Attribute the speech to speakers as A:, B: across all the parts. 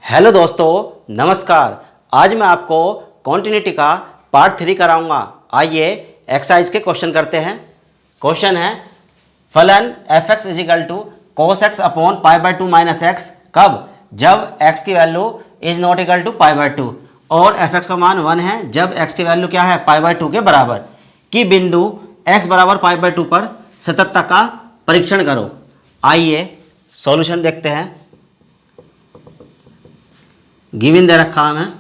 A: Hello दोस्तों, नमस्कार। आज मैं आपको कॉन्टिन्यूटी का पार्ट 3 कराऊंगा। आइए एक्सरसाइज के क्वेश्चन करते हैं। क्वेश्चन है फलन f x is equal to cos x upon pi by two minus x कब? जब एक्स की वैल्यू is not equal to pi by two और एफ एक्स का मान 1 है जब एक्स की वैल्यू क्या है, पाई बाई टू के बराबर। कि बिंदु एक्स बराबर पाई बाई टू पर सततता का परीक्षण करो। आइए सॉल्यूशन देखते हैं। गिवन दे रखा हमें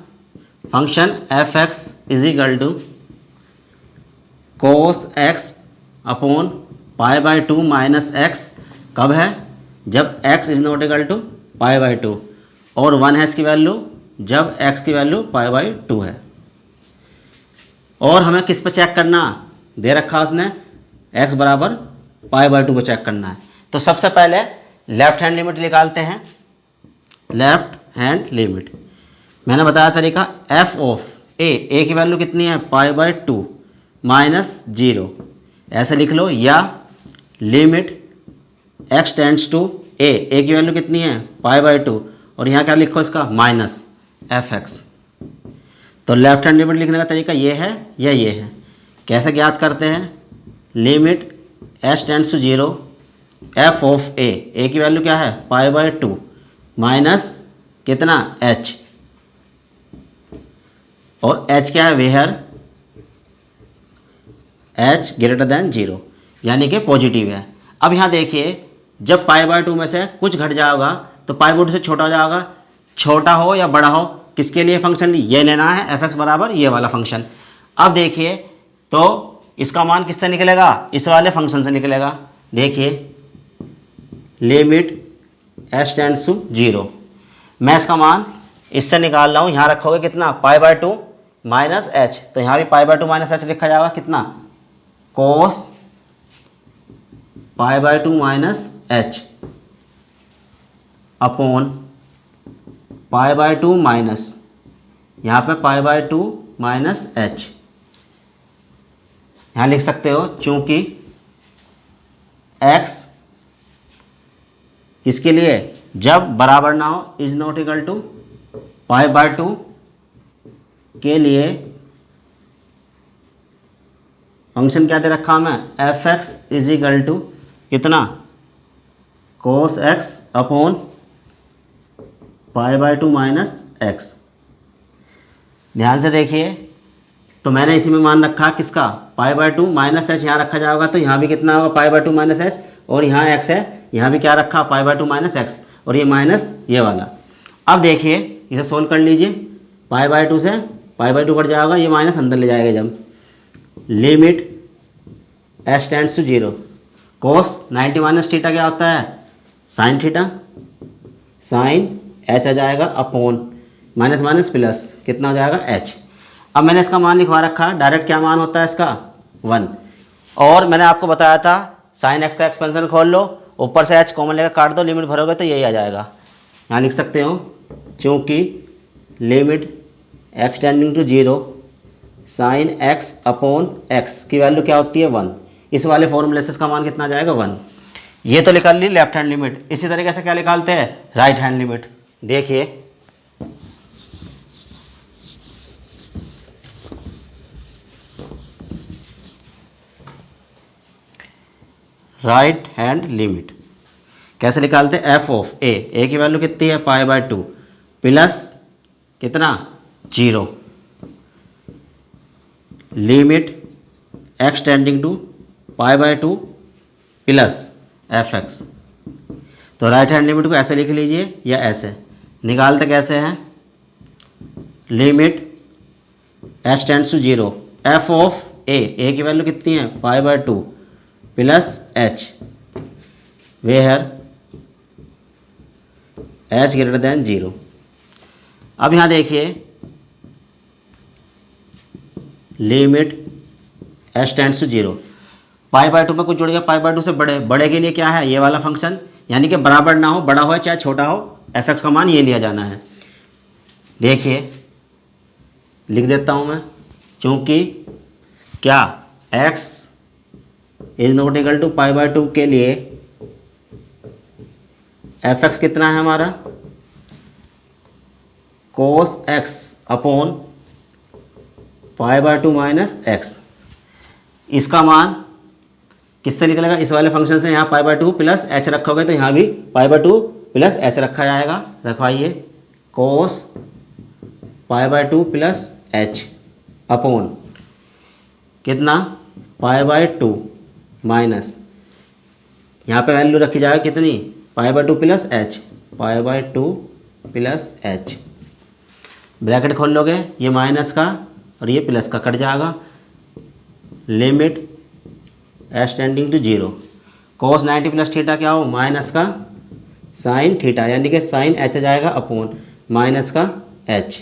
A: function f x is equal to cos x upon pi by two minus x कब है? जब x is not equal to pi by two और 1 है इसकी वैल्यू जब x की वैल्यू पाई बाई टू है। और हमें किस पे चेक करना दे रखा उसने, x बराबर पाई बाई टू पे चेक करना है। तो सबसे पहले लेफ्ट हैंड लिमिट निकालते हैं। लेफ्ट हैंड लिमिट मैंने बताया तरीका, एफ ऑफ ए की वैल्यू कितनी है, pi by two minus zero ऐसे लिख लो, या limit x tends to a की वैल्यू कितनी है, पाई बाई टू और यहाँ क्या लिखो इसका माइनस एफ एक्स। तो लेफ्ट हैंड लिमिट लिखने का तरीका ये है या ये है। कैसे ज्ञात करते हैं? Limit h tends to zero f of a की वैल्यू क्या है, पाई बाई टू माइनस कितना एच, और h क्या है, where h greater than zero यानी कि पॉजिटिव है। अब यहाँ देखिए, जब पाई बाई टू में से कुछ घट जाएगा तो पाई बाई टू से छोटा हो जाएगा। छोटा हो या बड़ा हो, किसके लिए फंक्शन ये लेना है, एफ एक्स बराबर ये वाला फंक्शन। अब देखिए तो इसका मान किससे निकलेगा, इस वाले फंक्शन से निकलेगा। देखिए limit h tends to zero, मैं इसका मान इससे निकाल रहा हूँ। यहाँ रखोगे कितना, pi by two minus h, तो यहाँ भी pi by two minus h लिखा जाएगा कितना, cos pi by two minus h upon pi by two minus, यहाँ पे pi by two minus h. यहाँ लिख सकते हो चूंकि x किसके लिए, जब बराबर ना हो, is not equal to pi by two के लिए फंक्शन क्या दे रखा हमें, f x is equal to कितना, cos x upon pi by two minus x. ध्यान से देखिए, तो मैंने इसी में मान रखा किसका, पाई बाई टू माइनस एच। यहाँ रखा जाएगा तो यहाँ भी कितना होगा, पाई बाई टू माइनस एच, और यहाँ एक्स है, यहाँ भी क्या रखा, पाई बाई टू माइनस एक्स, और ये माइनस ये वाला। अब देखिए इसे सोल्व कर लीजिए, पाई बाई टू से पाई बाई टू कट जाएगा, ये माइनस अंदर ले जाएगा। जब limit h tends to zero, cos 90 minus theta क्या होता है, साइन थीटा, साइन एच आ जाएगा अपॉन माइनस माइनस प्लस कितना हो जाएगा एच। अब मैंने इसका मान लिखवा रखा, डायरेक्ट क्या मान होता है इसका 1, और मैंने आपको बताया था साइन एक्स का एक्सपेंशन खोल लो, ऊपर से एच कॉमन लेकर काट दो, लिमिट भरोगे तो यही आ जाएगा। यहाँ लिख सकते हो क्योंकि limit x tending to zero sine x upon x की वैल्यू क्या होती है 1, इस वाले फॉर्मूले से इसका मान कितना आ जाएगा 1। ये तो निकाल ली लेफ्ट हैंड लिमिट। इसी तरीके से क्या निकालते हैं, राइट हैंड लिमिट। देखिए राइट हैंड लिमिट कैसे निकालते हैं, एफ ऑफ ए की वैल्यू कितनी है, पाई बाई टू प्लस कितना zero, limit x tending to pi by two plus f x. तो राइट हैंड लिमिट को ऐसे लिख लीजिए या ऐसे। निकालते कैसे हैं, limit h tends to zero, f of a की वैल्यू कितनी है, pi by two plus h, where h greater than zero. अब यहाँ देखिए limit h tends to zero, pi by two में कुछ जुड़ गया, पाई बाई टू से बड़े के लिए क्या है, ये वाला फंक्शन, यानी कि बराबर ना हो, बड़ा हो चाहे छोटा हो, एफ एक्स का मान ये लिया जाना है। देखिए लिख देता हूँ मैं, क्योंकि क्या x is not equal to pi by two के लिए एफ एक्स कितना है हमारा, cos x upon pi by two minus x. इसका मान किससे निकलेगा? इस वाले फंक्शन से। यहाँ pi by two plus h रखोगे तो यहाँ भी pi by two plus h रखा जाएगा। रखवाइए cos pi by two plus h upon कितना? पाई बाय टू माइनस, यहाँ पे वैल्यू रखी जाएगी कितनी? पाई by two plus H, pi by two plus H. Bracket खोल लोगे, ये माइनस का और ये प्लस का कट जाएगा। Limit h tending to zero. Cos 90 plus theta क्या हो? माइनस का साइन थीटा, यानी कि साइन एच जाएगा अपॉन माइनस का एच।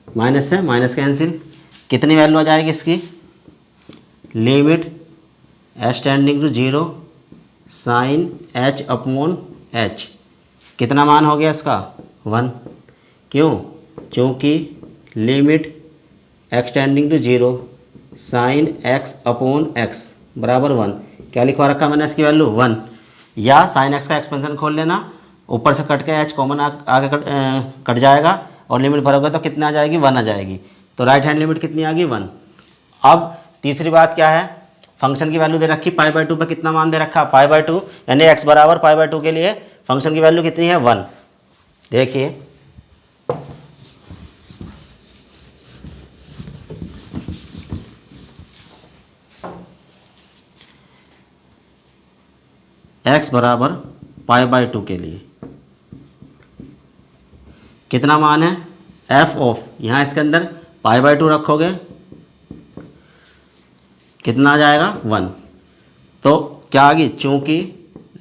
A: माइनस से माइनस कैंसिल। कितनी वैल्यू आ जाएगी इसकी? Limit h tending to zero sine h upon h. कितना मान हो गया इसका? 1। क्यों? क्योंकि limit x tending to zero sine x upon x बराबर 1। क्या लिखवा रखा मैंने इसकी वैल्यू? 1। या साइन एक्स का एक्सपेंशन खोल लेना, ऊपर से कट के एच कॉमन आगे कट जाएगा और लिमिट भरोगे तो कितनी आ जाएगी? 1 आ जाएगी। तो राइट हैंड लिमिट कितनी आ गई? 1। अब तीसरी बात क्या है? फंक्शन की वैल्यू दे रखी पाई बाय टू पर कितना मान दे रखा? पाई बाय टू, यानी एक्स बराबर पाई बाय टू के लिए फंक्शन की वैल्यू कितनी है? 1। देखिए एक्स बराबर पाई बाय टू के लिए कितना मान है? एफ ऑफ, यहाँ इसके अंदर पाई बाय टू रखोगे कितना आ जाएगा? 1। तो क्या आ गई? चूँकि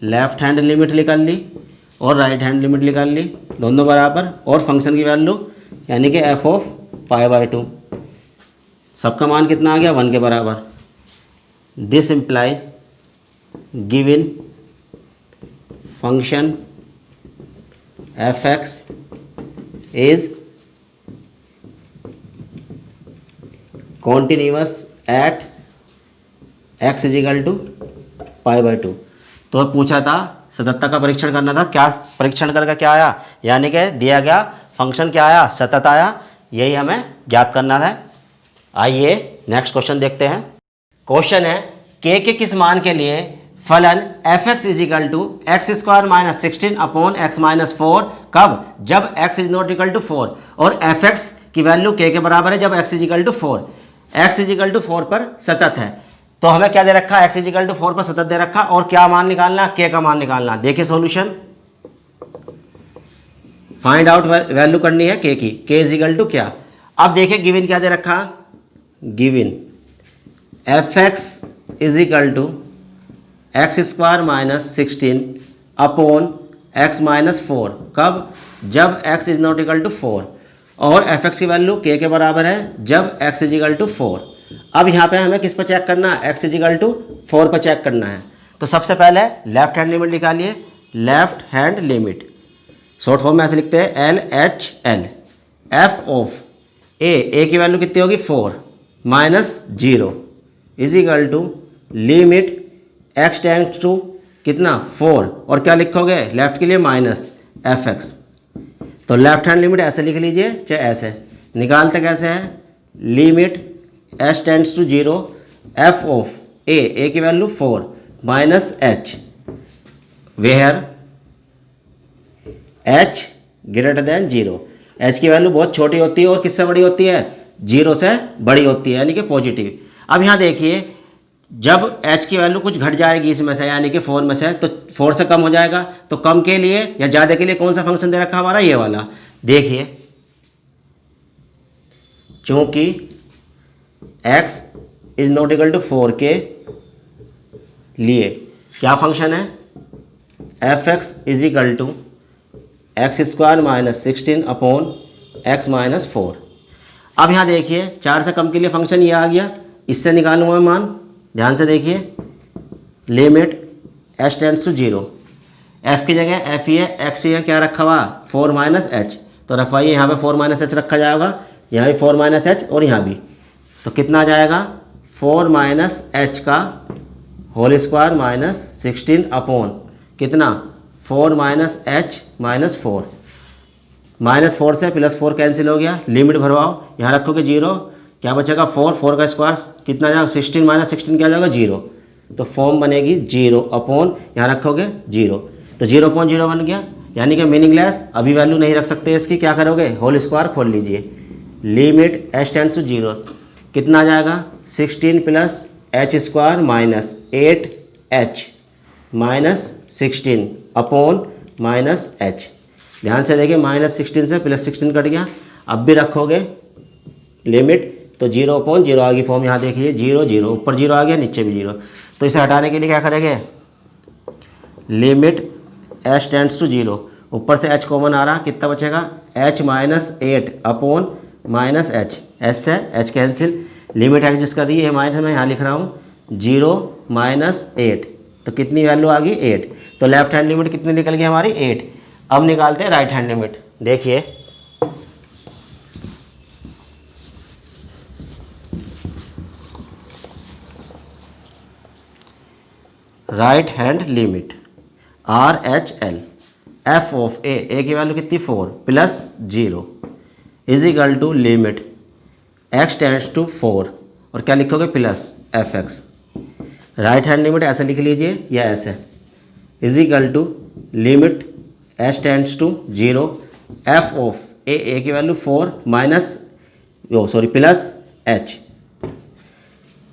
A: लेफ्ट हैंड लिमिट निकाल ली और राइट हैंड लिमिट निकाल ली, दोनों बराबर, और फंक्शन की वैल्यू यानी कि f of pi by two, सबका मान कितना आ गया? 1 के बराबर। This imply given function f x is continuous at x is equal to pi by two. तो पूछा था सततता का परीक्षण करना था, क्या परीक्षण करके क्या आया? यानी कि दिया गया फंक्शन क्या आया? सतत आया। यही हमें ज्ञात करना है। आइए नेक्स्ट क्वेश्चन देखते हैं। क्वेश्चन है के किस मान के लिए फलन f x is equal to x square minus 16 upon x minus 4 कब? जब x is not equal to 4। और एफ एक्स की वैल्यू के बराबर है जब x is equal to 4। X is equal to 4 पर सतत है। तो हमें क्या दे रखा? एक्स इजिकल टू 4 पर सतत दे रखा, और क्या मान निकालना? के का मान निकालना। देखिए सॉल्यूशन, फाइंड आउट वैल्यू करनी है के की। के इजिकल टू क्या? अब देखिए गिवन क्या दे रखा? Given f x is equal to x square minus 16 upon x minus 4 कब? जब x is not equal to 4। और एफ एक्स की वैल्यू के बराबर है जब एक्स इज इक्वल टू 4। अब यहाँ पे हमें किस पर चेक करना है? एक्स इज इक्वल टू 4 पर चेक करना है। तो सबसे पहले लेफ्ट हैंड लिमिट निकालिए। Left hand limit short form में ऐसे लिखते हैं L H L. F of a की वैल्यू कितनी होगी? 4 minus 0 is equal to limit x tends to कितना? 4। और क्या लिखोगे? लेफ्ट के लिए माइनस एफ एक्स। तो लेफ्ट हैंड लिमिट ऐसे लिख लीजिए चाहे ऐसे। निकालते कैसे हैं? Limit h tends to 0 f of a की value 4 minus h where h greater than 0। H की वैल्यू बहुत छोटी होती है और किससे बड़ी होती है? 0 से बड़ी होती है, यानी कि पॉजिटिव। अब यहाँ देखिए जब एच की वैल्यू कुछ घट जाएगी इसमें से, यानी कि 4 में से, तो 4 से कम हो जाएगा। तो कम के लिए या ज़्यादा के लिए कौन सा फंक्शन दे रखा हमारा? ये वाला। देखिए चूँकि x is not equal to 4 के लिए क्या फंक्शन है? F x is equal to x square minus 16 upon x minus 4। अब यहाँ देखिए 4 से कम के लिए फंक्शन ये आ गया, इससे निकालूंगा मैं मान। ध्यान से देखिए limit h tends to 0। F की जगह एफ ही है, एक्स ही है, क्या रखा हुआ? 4 माइनस एच। तो रखवाइए यहाँ पे 4 माइनस एच रखा जाएगा, यहाँ भी 4 माइनस एच और यहाँ भी। तो कितना आ जाएगा? 4 माइनस एच का होल स्क्वायर माइनस 16 अपॉन कितना? 4 माइनस एच माइनस 4। -4 से +4 कैंसिल हो गया, लिमिट भरवाओ, यहाँ रखोगे 0, क्या बचेगा 4, 4 का स्क्वायर कितना जाएगा 16, -16 क्या जाएगा 0, तो फॉर्म बनेगी 0 अपॉन यहाँ रखोगे 0, तो 0.0 बन गया, यानी कि मीनिंगलेस। अभी वैल्यू नहीं रख सकते इसकी, क्या करोगे होल स्क्वायर खोल लीजिए, लिमिट h टेंड्स टू 0 कितना आ जाएगा 16 + h² -8h -16 अपॉन -h। ध्यान से देखिए -16 से +16 कट गया, अब भी रखोगे लिमिट तो 0/0 आ गई फॉर्म, यहाँ देखिए 0 0, ऊपर 0 आ गया नीचे भी 0, तो इसे हटाने के लिए क्या करेंगे, लिमिट h टेंड्स टू 0, ऊपर से h कॉमन आ रहा, कितना बचेगा h -8 अपॉन -h, h से h कैंसिल, लिमिट एडजस्ट कर रही है माइनस में यहाँ लिख रहा हूँ 0 -8, तो कितनी वैल्यू आ गई 8, तो लेफ्ट हैंड लिमिट कितनी निकल गई हमारी 8। अब निकालते हैं राइट हैंड लिमिट, देखिए right hand limit RHL f of a की वैल्यू कितनी 4 + 0 is equal to limit x tends to 4 और क्या लिखोगे +fx। राइट हैंड लिमिट ऐसे लिख लीजिए या ऐसे, is equal to limit h tends to 0 f of a की वैल्यू 4 +h।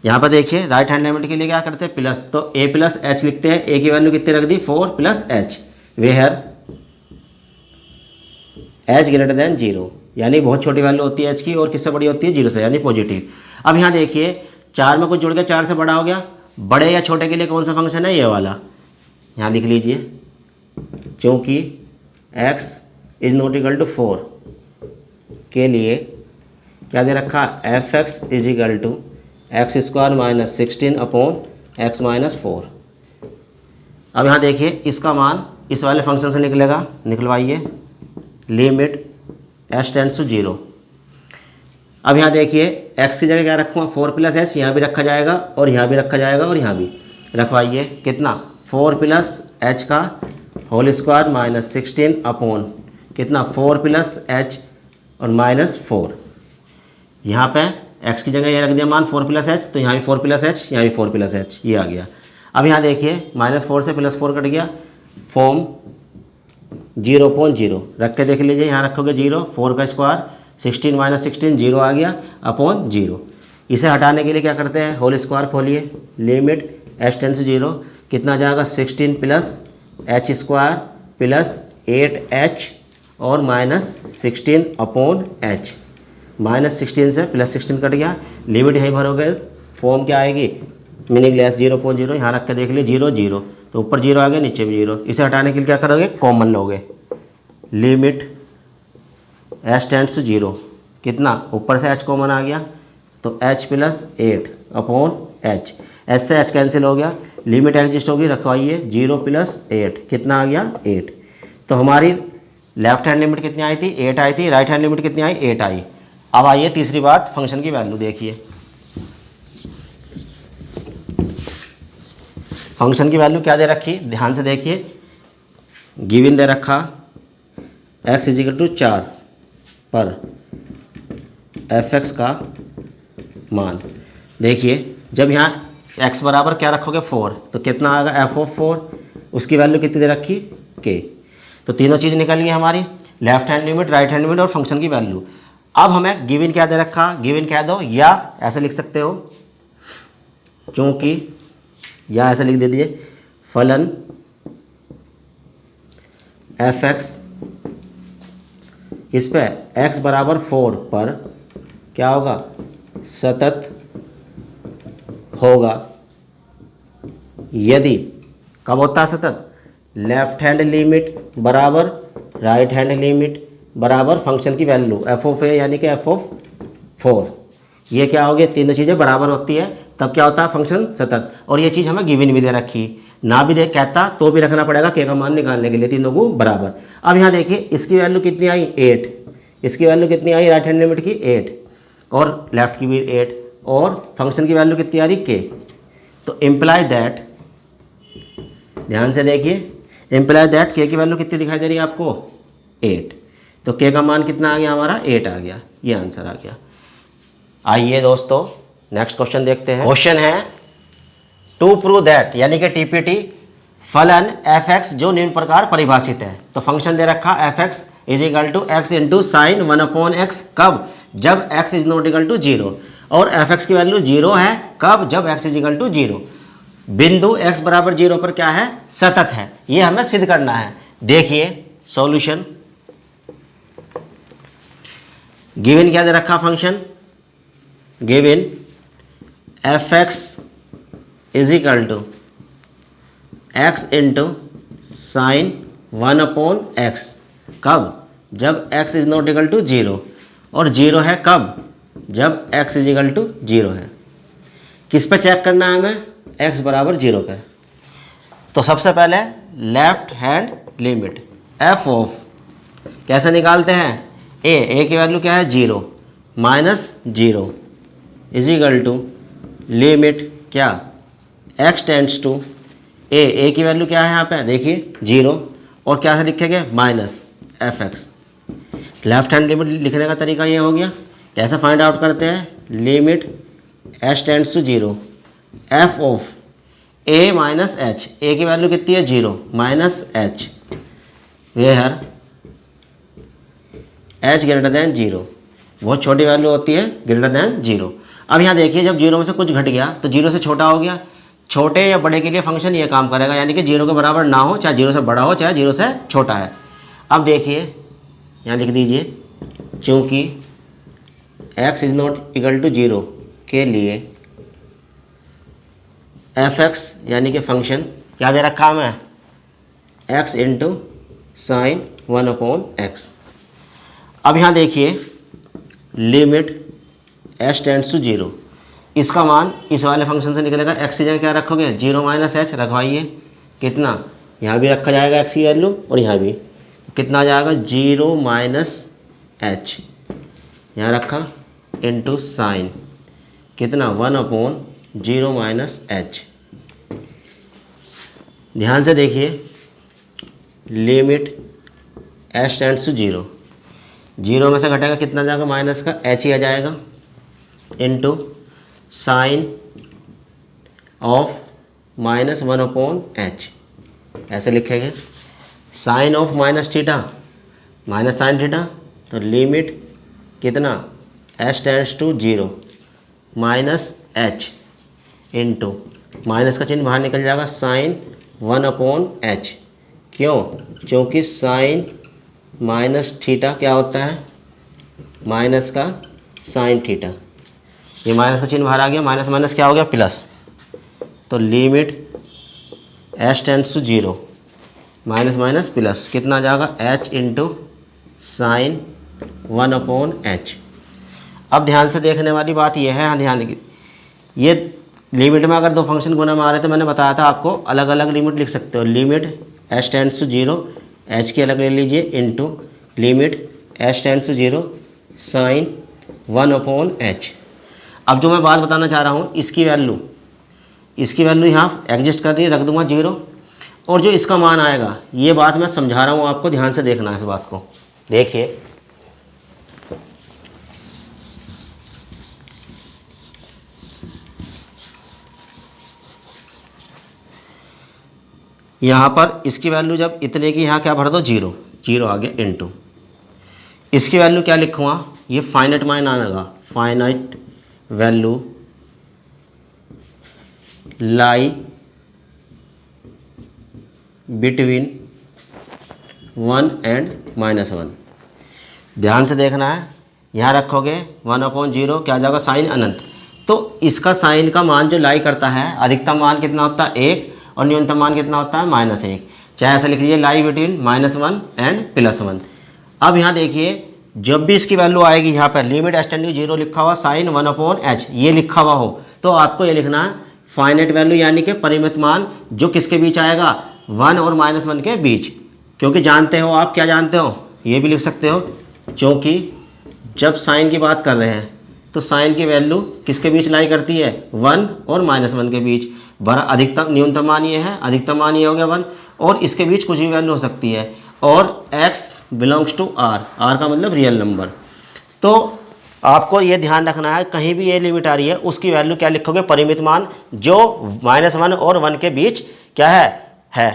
A: यहाँ पर देखिए राइट हैंड लिमिट के लिए क्या करते हैं प्लस, तो a + h लिखते हैं, a की वैल्यू कितनी रख दी 4 + h, वेयर h > 0, यानी बहुत छोटी वैल्यू होती है h की और किससे बड़ी होती है 0 से, यानी पॉजिटिव। अब यहाँ देखिए 4 में कुछ जुड़ गया, 4 से बड़ा हो गया, बड़े या छोटे के लिए कौन सा फंक्शन है ये वाला, यहाँ लिख लीजिए, क्योंकि x ≠ 4 के लिए क्या दे रखा fx = x² -16 अपॉन x -4। अब यहाँ देखिए इसका मान इस वाले फंक्शन से निकलेगा, निकलवाइए, लिमिट h टेंड्स टू 0। अब यहाँ देखिए x की जगह क्या रखूँगा 4 + h, यहाँ भी रखा जाएगा और यहाँ भी रखा जाएगा और यहाँ भी रखवाइए, कितना 4 + h का होल स्क्वायर -16 अपॉन कितना 4 + h और -4। यहाँ पे x की जगह ये रख दिया मान 4 + h, तो यहाँ भी 4 + h, यहाँ भी 4 + h, ये आ गया। अब यहाँ देखिए -4 से +4 कट गया, फॉर्म 0.0 रख के देख लीजिए, यहाँ रखोगे 0, 4 का स्क्वायर 16 -16 0 आ गया अपॉन 0। इसे हटाने के लिए क्या करते हैं होल स्क्वायर खोलिए, लिमिट h टेंड्स टू 0 कितना आ जाएगा 16 + h² + 8h और -16 अपॉन h, -16 से +16 कट गया, लिमिट यहीं भरोगे, फॉर्म क्या आएगी मीनिंगलेस 0.0, यहाँ रख के देख लिए 0 0, तो ऊपर 0 आ गया नीचे भी 0। इसे हटाने के लिए क्या करोगे कॉमन लोगे, लिमिट h टेंड्स टू 0 कितना ऊपर से h कॉमन आ गया, तो h + 8 अपॉन h, h से h कैंसिल हो गया, लिमिट एडजस्ट होगी, रखवाइए 0 + 8 कितना आ गया 8। तो हमारी लेफ्ट हैंड लिमिट कितनी आई थी 8 आई थी, राइट हैंड लिमिट कितनी आई 8 आई। अब आइए तीसरी बात, फंक्शन की वैल्यू देखिए, फंक्शन की वैल्यू क्या दे रखी, ध्यान से देखिए, गिवन दे रखा x = 4 पर fx का मान। देखिए जब यहाँ x बराबर क्या रखोगे 4, तो कितना आएगा f ऑफ 4, उसकी वैल्यू कितनी दे रखी k, तो तीनों चीज़ निकल गई हमारी, left hand limit, right hand limit और फंक्शन की वैल्यू। अब हमें गिवन क्या दे रखा, गिवन कह दो या ऐसे लिख सकते हो, क्योंकि या ऐसे लिख दे दिए, फलन fx किस पे x = 4 पर क्या होगा सतत होगा, यदि कब होता है सतत, लेफ्ट हैंड लिमिट बराबर राइट हैंड लिमिट बराबर फंक्शन की वैल्यू f ऑफ a यानी कि f ऑफ 4, ये क्या हो गया तीनों चीज़ें बराबर होती है, तब क्या होता है फंक्शन सतत। और ये चीज़ हमें गिवन भी दे रखी, ना भी दे कहता तो भी रखना पड़ेगा k का मान निकालने के लिए, तीनों को बराबर। अब यहाँ देखिए इसकी वैल्यू कितनी आई 8, इसकी वैल्यू कितनी आई राइट हैंड लिमिट की 8 और लेफ्ट की भी 8, और फंक्शन की वैल्यू कितनी आ रही k, तो इम्प्लाई दैट, ध्यान से देखिए, इम्प्लाई दैट k की वैल्यू कितनी दिखाई दे रही है आपको 8, तो के का मान कितना आ गया हमारा 8 आ गया, ये आंसर आ गया। आइए दोस्तों नेक्स्ट क्वेश्चन देखते हैं। क्वेश्चन है टू प्रूव दैट, यानी कि टीपीटी, फलन एफ एक्स जो निम्न प्रकार परिभाषित है। तो फंक्शन दे रखा f x is equal to x into sine 1/x, कब? जब x is not equal to 0, और एफ एक्स की वैल्यू 0 है, कब? जब x इज इक्वल टू 0। बिंदु x बराबर 0 पर क्या है? सतत है। ये हमें सिद्ध करना है। देखिए सॉल्यूशन, गिवन क्या दे रखा function, given f x is equal to x into sine 1/x, कब? जब x is not equal to 0, और 0 है कब? जब x इज इक्वल टू 0 है। किस पे चेक करना है हमें? x बराबर 0 पे। तो सबसे पहले left hand limit f of, कैसे निकालते हैं? a की वैल्यू क्या है? 0 minus 0 is equal to limit क्या? x टेंड्स टू a की वैल्यू क्या है यहाँ पे? देखिए 0, और क्या से लिखेंगे? Minus f x. Left hand limit लिखने का तरीका ये हो गया। कैसे फाइंड आउट करते हैं? Limit h tends to 0 f of a minus h, a की वैल्यू कितनी है? 0 minus h, where h greater than 0, बहुत छोटी वैल्यू होती है ग्रेटर देन 0। अब यहाँ देखिए जब 0 में से कुछ घट गया तो 0 से छोटा हो गया। छोटे या बड़े के लिए फंक्शन ये काम करेगा, यानी कि 0 के बराबर ना हो, चाहे 0 से बड़ा हो चाहे 0 से छोटा है। अब देखिए यहाँ लिख दीजिए, चूँकि x is not equal to 0 के लिए एफ एक्स यानी कि फंक्शन क्या दे रखा हमें? x into sine 1/x। अब यहाँ देखिए लिमिट h टेंड्स टू 0, इसका मान इस वाले फंक्शन से निकलेगा। x की जगह क्या रखोगे? 0 माइनस h रखवाइए, कितना? यहाँ भी रखा जाएगा x की वैल्यू, और यहाँ भी कितना आ जाएगा? 0 माइनस h, यहाँ रखा, इंटू साइन कितना? 1/0 माइनस h। ध्यान से देखिए, लिमिट h टेंड्स टू 0, 0 में से घटेगा कितना जाएगा? माइनस का h ही आ जाएगा, into sine of minus 1/h, ऐसे लिखेंगे। Sine of minus theta minus sine theta, तो लिमिट कितना? h tends to 0 minus h, into minus का चिन्ह बाहर निकल जाएगा, साइन 1/h। क्यों? क्योंकि साइन माइनस थीटा क्या होता है? माइनस का साइन थीटा। ये माइनस का चिन्ह बाहर आ गया, माइनस माइनस क्या हो गया? प्लस। तो limit h tends to 0 minus minus plus, कितना आ जाएगा? h into sine 1/h। अब ध्यान से देखने वाली बात यह है, हाँ ध्यान देखिए, ये लिमिट में अगर दो फंक्शन गुना में आ रहे तो मैंने बताया था आपको अलग अलग लिमिट लिख सकते हो। Limit h tends to 0, h की अलग ले लीजिए, into limit h tends to 0 sine 1/h। अब जो मैं बात बताना चाह रहा हूँ, इसकी वैल्यू यहाँ एडजस्ट कर दी, रख दूंगा 0, और जो इसका मान आएगा, ये बात मैं समझा रहा हूँ आपको, ध्यान से देखना है इस बात को। देखिए यहाँ पर इसकी वैल्यू जब इतने की, यहाँ क्या भर दो? 0, 0 आ गया, इंटू इसकी वैल्यू क्या लिखूँगा? ये फाइनाइट मान आएगा, finite value lie between 1 and -1। ध्यान से देखना है, यहाँ रखोगे 1/0, क्या जाएगा? साइन अनंत। तो इसका साइन का मान जो लाई करता है, अधिकतम मान कितना होता है? 1, और न्यूनतम मान कितना होता है? -1। चाहे ऐसा लिख लीजिए, लाई बिटवीन -1 एंड +1। अब यहाँ देखिए, जब भी इसकी वैल्यू आएगी, यहाँ पर लिमिट h टेंड्स टू 0 लिखा हुआ, साइन 1/h ये लिखा हुआ हो, तो आपको ये लिखना है फाइनाइट वैल्यू, यानी कि परिमित मान, जो किसके बीच आएगा? 1 और -1 के बीच। क्योंकि जानते हो, आप क्या जानते हो? ये भी लिख सकते हो, क्योंकि जब साइन की बात कर रहे हैं तो साइन की वैल्यू किसके बीच लाई करती है? 1 और -1 के बीच। बड़ा अधिकतम न्यूनतम मान ये है, अधिकतम मान ये हो गया 1, और इसके बीच कुछ भी वैल्यू हो सकती है। और x belongs to r, r का मतलब रियल नंबर। तो आपको ये ध्यान रखना है, कहीं भी ये लिमिट आ रही है उसकी वैल्यू क्या लिखोगे, परिमित मान, जो -1 और 1 के बीच क्या है।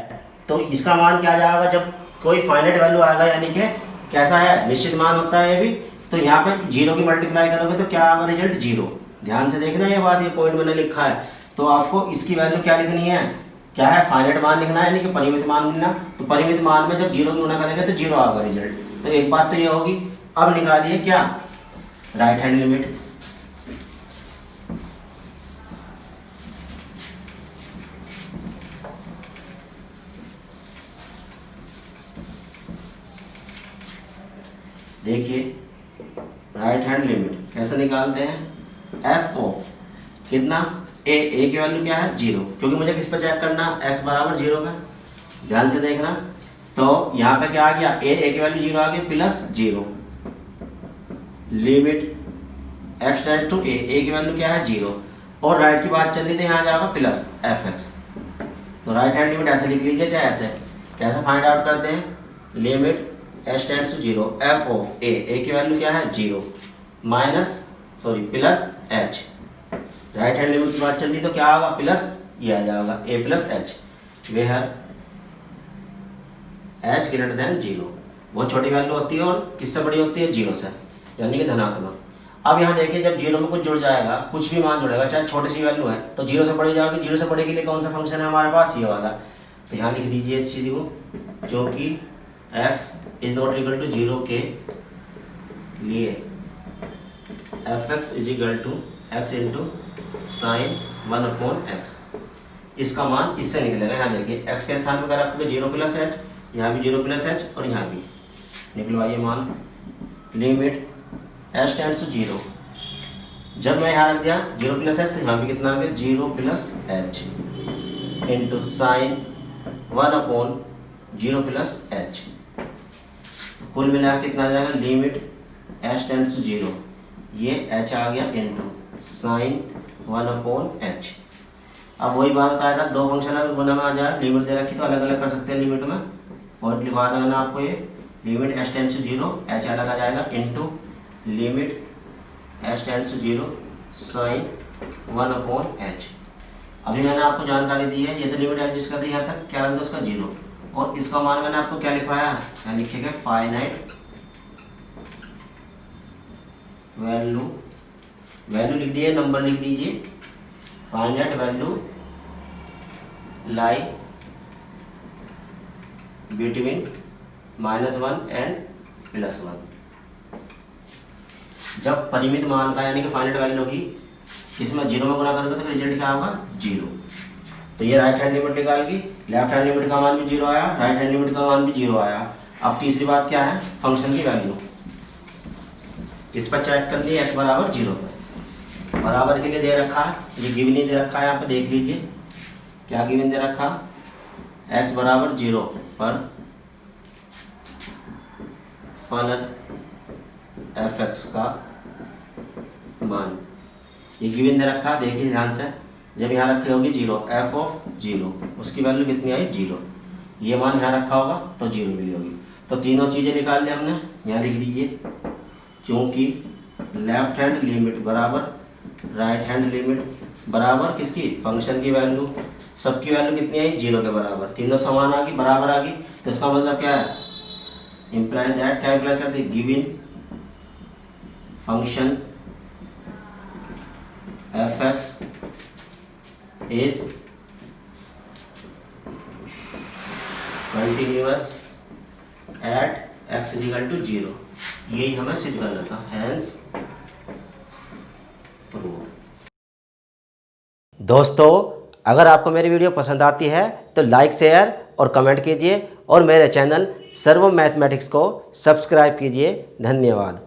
A: तो इसका मान क्या आ जाएगा, जब कोई फाइनाइट वैल्यू आएगा, यानी कि कैसा है, निश्चित मान होता है ये भी, तो यहाँ पे 0 की मल्टीप्लाई करोगे तो क्या आएगा रिजल्ट, 0। ध्यान से देखना ये बात, ये पॉइंट मैंने लिखा है। तो आपको इसकी वैल्यू क्या लिखनी है, क्या है, फाइनाइट मान लिखना है, यानी कि परिमित मान लिखना। तो परिमित मान में जब 0 गुणा करेंगे तो 0 आएगा रिजल्ट। तो एक बात तो ये होगी। अब निकालिए क्या, राइट हैंड लिमिट। देखिए राइट हैंड लिमिट कैसे निकालते हैं, एफ ओ कितना, ए की वैल्यू क्या है 0, क्योंकि मुझे किस पर चेक करना, x बराबर 0 का। ध्यान से देखना, तो यहाँ पे क्या आ गया, ए की वैल्यू 0 आ गई, plus 0 limit x tend to a की वैल्यू क्या है 0, और राइट की बात चल रही थी, यहाँ जाएगा प्लस एफ एक्स। तो राइट हैंड लिमिट ऐसे लिख लीजिए, चाहे ऐसे। कैसे फाइंड आउट करते हैं, limit h tends to 0 f of a की वैल्यू क्या है 0 plus h। Right hand limit की बात चल रही तो क्या होगा, प्लस ये आ जाएगा a plus h, where h greater than 0। बहुत छोटी वैल्यू होती है और किससे बड़ी होती है, 0 से, यानी कि धनात्मक। अब यहाँ देखिए, जब 0 में कुछ जुड़ जाएगा, कुछ भी मान जुड़ेगा, चाहे छोटी सी वैल्यू है, तो 0 से बड़ी जाएगी। 0 से बड़े के लिए कौन सा फंक्शन है हमारे पास, ये वाला। तो यहाँ लिख दीजिए इस चीज़ को, जो कि x is not equal to 0 के लिए f x is equal to x into sine 1/x। इसका मान इससे निकलेगा। यहाँ देखिए x के स्थान पर क्या रखोगे, 0 प्लस h, यहाँ भी 0 प्लस h, और यहाँ भी निकलवाइए मान। लिमिट h टेंड्स टू 0, जब मैं यहाँ रख दिया 0 प्लस h, तो यहाँ भी कितना आ गया, 0 plus h into sign 1/0 plus h। कुल मिला कितना आ जाएगा, लिमिट h टेंड्स टू 0, ये h आ गया इंटू साइन 1/h। अब वही बात बताया था, दो फंक्शन अगर गुना में आ जाए, लिमिट दे रखी तो अलग अलग कर सकते हैं लिमिट में, और लिखवा देना आपको ये limit h tends to 0, h अलग आ जाएगा, into limit h tends to 0 sine 1/h। अभी मैंने आपको जानकारी दी है, ये तो लिमिट एग्जिस्ट कर रही है यहाँ तक, क्या रख दो उसका 0, और इसका मान मैंने आपको क्या लिखवाया, क्या लिखेगा, फाइनाइट वैल्यू लिख दिए, नंबर लिख दीजिए, finite value lie between -1 and +1। जब परिमित मान का, यानी कि फाइनाइट वैल्यू होगी, इसमें 0 में गुणा करोगे तो रिजल्ट क्या होगा, 0। तो ये राइट हैंड लिमिट निकाल गई, लेफ्ट हैंड लिमिट का मान भी 0 आया, राइट हैंड लिमिट का मान भी 0 आया। अब तीसरी बात क्या है, फंक्शन की वैल्यू किस पर चेक करनी है, x बराबर 0 पर। बराबर के लिए दे रखा है, ये गिवन ही दे रखा है, यहाँ पे देख लीजिए क्या गिवन दे रखा, x बराबर 0 पर फलन f(x) का मान, ये गिवन दे रखा, देखिए ध्यान से। जब यहाँ रखी होगी 0, f ऑफ 0, उसकी वैल्यू कितनी आई, 0। ये मान यहाँ रखा होगा तो 0 मिली होगी। तो तीनों चीज़ें निकाल ली हमने, यहाँ लिख दीजिए, क्योंकि लेफ्ट हैंड लिमिट बराबर राइट हैंड लिमिट बराबर किसकी, फंक्शन की वैल्यू, सबकी वैल्यू कितनी आई, 0 के बराबर। तीनों समान आ गई, बराबर आ गई, तो इसका मतलब क्या है, इम्प्लाई दैट, क्या इम्प्लाई करते, given function f(x) is continuous at x is equal to 0। यही हमें सिद्ध करना था, हैंस प्रूव। दोस्तों, अगर आपको मेरी वीडियो पसंद आती है तो लाइक, शेयर और कमेंट कीजिए, और मेरे चैनल सर्व मैथमेटिक्स को सब्सक्राइब कीजिए। धन्यवाद।